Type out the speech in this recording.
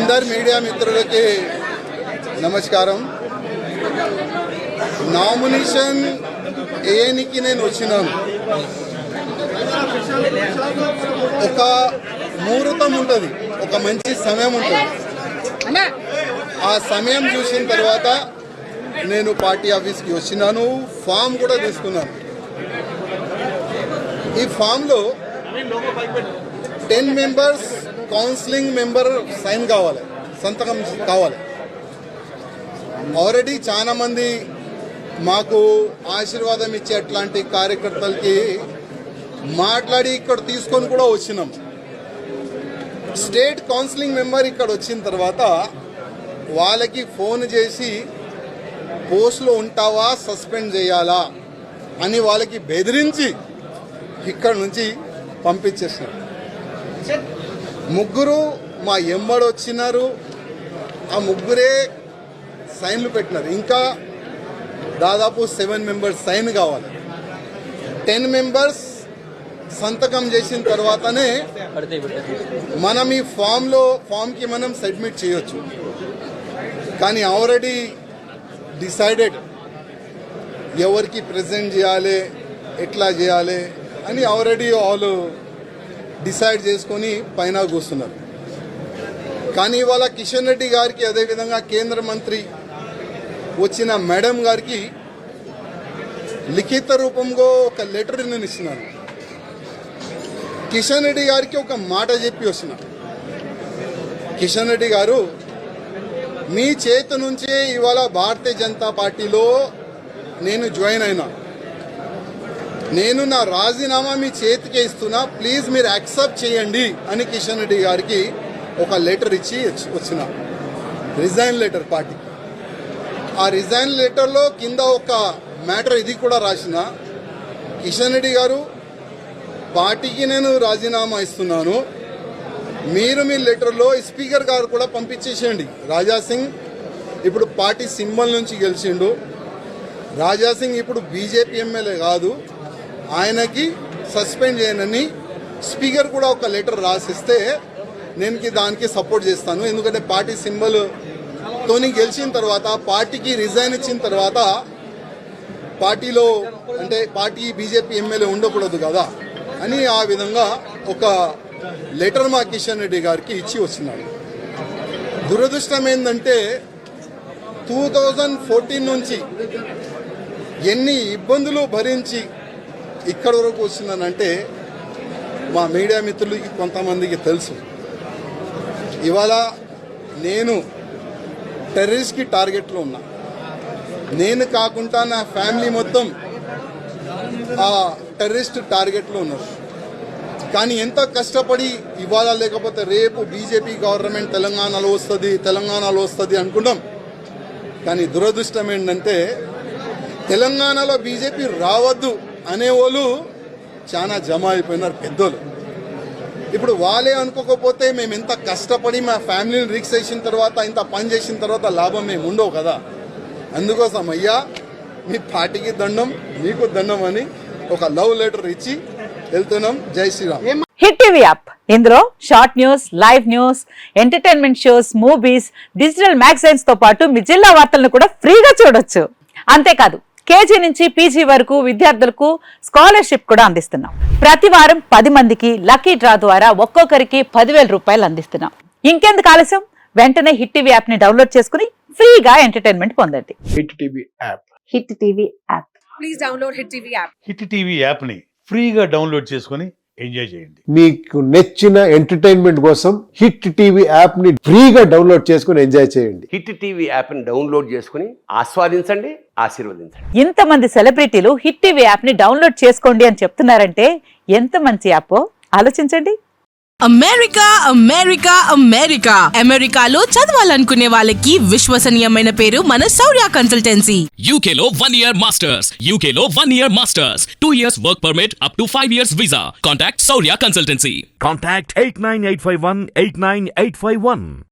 అందరు మీడియా మిత్రులకి నమస్కారం. నామినేషన్ ఏనికి నేను వచ్చినాను. ఒక ముహూర్తం ఉంటుంది, ఒక మంచి సమయం ఉంటుంది. ఆ సమయం చూసిన తర్వాత నేను పార్టీ ఆఫీస్కి వచ్చినాను. ఫామ్ కూడా తీసుకున్నాను. ఈ ఫామ్లో 10 మెంబర్స్ కౌన్సిలింగ్ మెంబర్ సైన్ కావాలి, సంతకం కావాలి. ఆల్రెడీ చాలా మంది మాకు ఆశీర్వాదం ఇచ్చే అట్లాంటి కార్యకర్తలకి మాట్లాడి ఇక్కడ తీసుకొని కూడా వచ్చినాం. స్టేట్ కౌన్సిలింగ్ మెంబర్ ఇక్కడ వచ్చిన తర్వాత వాళ్ళకి ఫోన్ చేసి పోస్ట్లో ఉంటావా, సస్పెండ్ చేయాలా అని వాళ్ళకి బెదిరించి ఇక్కడ నుంచి పంపించేసినారు. ముగ్గురు మా ఎంబడి వచ్చినారు. ఆ ముగ్గురే సైన్లు పెట్టినారు. ఇంకా దాదాపు 7 మెంబర్స్ సైన్ కావాలి. 10 మెంబర్స్ సంతకం చేసిన తర్వాతనే మనం ఈ ఫామ్కి మనం సబ్మిట్ చేయొచ్చు. కానీ ఆల్రెడీ డిసైడెడ్ ఎవరికి ప్రెజెంట్ చేయాలి, ఎట్లా చేయాలి అని ఆల్రెడీ వాళ్ళు డిసైడ్ చేసుకొని పైన కూస్తున్నారు. కానీ ఇవాళ కిషన్ రెడ్డి గారికి, అదేవిధంగా కేంద్ర మంత్రి వచ్చిన మేడం గారికి లిఖిత రూపంలో ఒక లెటర్ నేను ఇస్తున్నాను. కిషన్ రెడ్డి గారికి ఒక మాట చెప్పి వస్తున్నా. కిషన్ రెడ్డి గారు, మీ చేతి నుంచే ఇవాళ భారతీయ జనతా పార్టీలో నేను జాయిన్ అయినా. నేను నా రాజీనామా మీ చేతికే ఇస్తున్నా, ప్లీజ్ మీరు యాక్సెప్ట్ చేయండి అని కిషన్ రెడ్డి గారికి ఒక లెటర్ ఇచ్చి వచ్చిన. Resign letter party. ఆ రిజైన్ లెటర్లో కింద ఒక మ్యాటర్ ఇది కూడా రాసిన, కిషన్ రెడ్డి గారు, పార్టీకి నేను రాజీనామా ఇస్తున్నాను, మీరు మీ లెటర్లో స్పీకర్ గారు కూడా పంపించేసేయండి. రాజాసింగ్ ఇప్పుడు పార్టీ సింబల్ నుంచి గెలిచిండు. రాజాసింగ్ ఇప్పుడు బీజేపీ ఎమ్మెల్యే కాదు, ఆయనకి సస్పెండ్ చేయనని స్పీకర్ కూడా ఒక లెటర్ రాసిస్తే నేను దానికి సపోర్ట్ చేస్తాను. ఎందుకంటే పార్టీ సింబల్తోని గెలిచిన తర్వాత, పార్టీకి రిజైన్ ఇచ్చిన తర్వాత పార్టీలో అంటే పార్టీ బీజేపీ ఎమ్మెల్యే ఉండకూడదు కదా అని ఆ విధంగా ఒక లెటర్ మా కిషన్ రెడ్డి గారికి ఇచ్చి వచ్చినాడు. దురదృష్టం ఏంటంటే 2014 నుంచి ఎన్ని ఇబ్బందులు భరించి ఇక్కడ వరకు వస్తున్నానంటే మా మీడియా మిత్రులకి కొంతమందికి తెలుసు. ఇవాళ నేను టెర్రరిస్ట్కి టార్గెట్లో ఉన్నా. నేను కాకుండా నా ఫ్యామిలీ మొత్తం ఆ టెర్రరిస్ట్ టార్గెట్లో ఉన్నారు. కానీ ఎంత కష్టపడి ఇవాళ లేకపోతే రేపు బీజేపీ గవర్నమెంట్ తెలంగాణలో వస్తుంది అనుకుంటాం. కానీ దురదృష్టం ఏంటంటే తెలంగాణలో బీజేపీ రావద్దు అనేవాళ్ళు చాలా జమ అయిపోయినారు పెద్దోళ్ళు. ఇప్పుడు వాళ్ళే అనుకోకపోతే మేము ఎంత కష్టపడి మా ఫ్యామిలీని రిక్స్ చేసిన తర్వాత, ఇంత పని చేసిన తర్వాత లాభం మేము ఉండవు కదా. అందుకోసం అయ్యా, మీ పార్టీకి దండం, మీకు దండం అని ఒక లవ్ లెటర్ ఇచ్చి వెళ్తున్నాం. జై శ్రీరామ్. హిట్ టీవీ యాప్, ఇందులో short news, live news, entertainment shows, movies, digital magazines తో పాటు మీ జిల్లా వార్తలను కూడా ఫ్రీగా చూడొచ్చు. అంతేకాదు, కేజీ నుంచి పీజీ వరకు విద్యార్థులకు స్కాలర్షిప్ కూడా అందిస్తున్నాం. ప్రతి వారం 10 మందికి లక్కీ డ్రా ద్వారా ఒక్కొక్కరికి 10,000 రూపాయలు అందిస్తున్నాం. ఇంకెందుకు ఆలస్యం, వెంటనే హిట్ టీవీ యాప్ ని డౌన్లోడ్ చేసుకుని ఫ్రీగా ఎంటర్టైన్మెంట్ పొందండి. Hit TV app. Hit TV app. Please download hit TV app. Hit TV app ని ఫ్రీగా డౌన్లోడ్ చేసుకుని ఎంజాయ్ చేయండి. మీకు నచ్చిన ఎంటర్టైన్మెంట్ కోసం హిట్ టీవీ యాప్ ని ఫ్రీగా డౌన్లోడ్ చేసుకుని ఎంజాయ్ చేయండి. హిట్ టీవీ యాప్ ని డౌన్లోడ్ చేసుకుని ఆస్వాదించండి, ఆశీర్వదించండి. ఇంతమంది సెలబ్రిటీలు హిట్ టీవీ యాప్ ని డౌన్లోడ్ చేసుకోండి అని చెప్తున్నారంటే ఎంత మంచి యాప్ ఆలోచించండి. అమెరికా అమెరికా అమెరికా అమెరికాలో చదవాలనుకునే వాళ్ళకి విశ్వసనీయమైన పేరు మన శౌర్య కన్సల్టెన్సీ. UK లో 1 year masters, UK లో 1 year masters, 2 years work permit up to 5 years visa. Contact Saurya Consultancy. Contact 89851 89851.